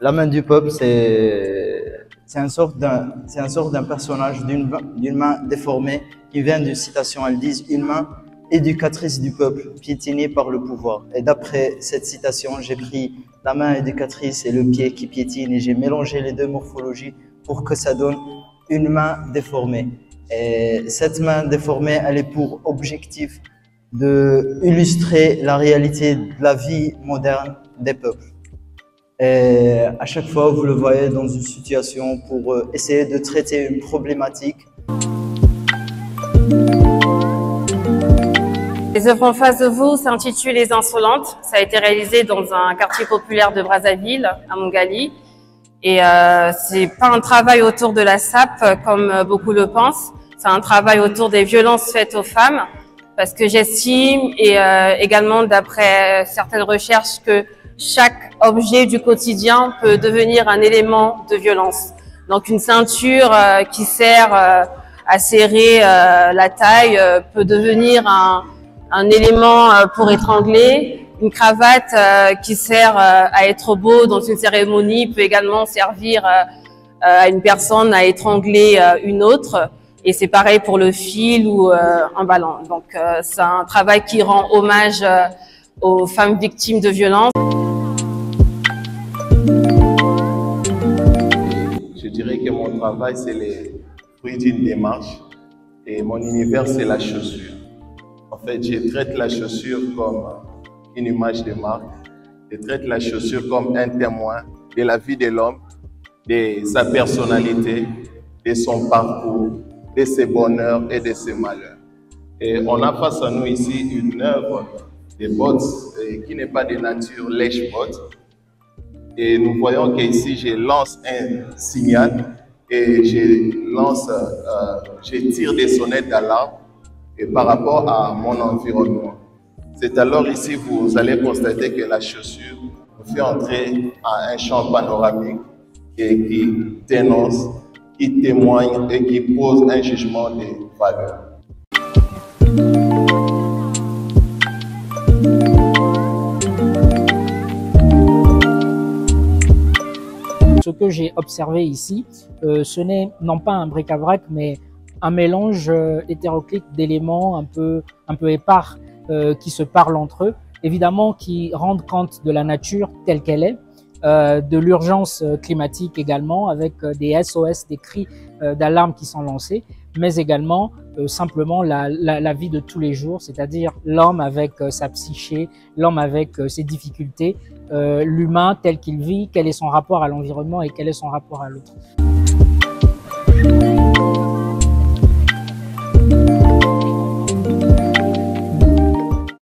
La main du peuple, c'est une sorte d'un personnage, d'une main déformée qui vient d'une citation. Elles disent une main éducatrice du peuple, piétinée par le pouvoir. Et d'après cette citation, j'ai pris la main éducatrice et le pied qui piétine et j'ai mélangé les deux morphologies pour que ça donne une main déformée. Et cette main déformée, elle est pour objectif de illustrer la réalité de la vie moderne des peuples. Et à chaque fois, vous le voyez dans une situation pour essayer de traiter une problématique. Les œuvres en face de vous s'intitulent Les Insolentes. Ça a été réalisé dans un quartier populaire de Brazzaville, à Mongali. Et c'est pas un travail autour de la SAP comme beaucoup le pensent. C'est un travail autour des violences faites aux femmes. Parce que j'estime, et également d'après certaines recherches, que chaque objet du quotidien peut devenir un élément de violence. Donc une ceinture qui sert à serrer la taille peut devenir un élément pour étrangler. Une cravate qui sert à être beau dans une cérémonie peut également servir à une personne à étrangler une autre. Et c'est pareil pour le fil ou un ballon. Donc c'est un travail qui rend hommage aux femmes victimes de violences. Je dirais que mon travail, c'est le fruit d'une démarche et mon univers, c'est la chaussure. En fait, je traite la chaussure comme une image de marque. Je traite la chaussure comme un témoin de la vie de l'homme, de sa personnalité, de son parcours, de ses bonheurs et de ses malheurs. Et on a face à nous ici une œuvre de bottes qui n'est pas de nature lèche-bottes. Et nous voyons qu'ici, je lance un signal et je tire des sonnettes d'alarme par rapport à mon environnement. C'est alors ici vous allez constater que la chaussure nous fait entrer à un champ panoramique et qui dénonce, qui témoigne et qui pose un jugement de valeur. Ce que j'ai observé ici, ce n'est non pas un bric-à-brac, mais un mélange hétéroclite d'éléments un peu épars qui se parlent entre eux, évidemment qui rendent compte de la nature telle qu'elle est, de l'urgence climatique également, avec des SOS, des cris d'alarme qui sont lancés, mais également simplement la vie de tous les jours, c'est-à-dire l'homme avec sa psyché, l'homme avec ses difficultés, l'humain tel qu'il vit, quel est son rapport à l'environnement et quel est son rapport à l'autre.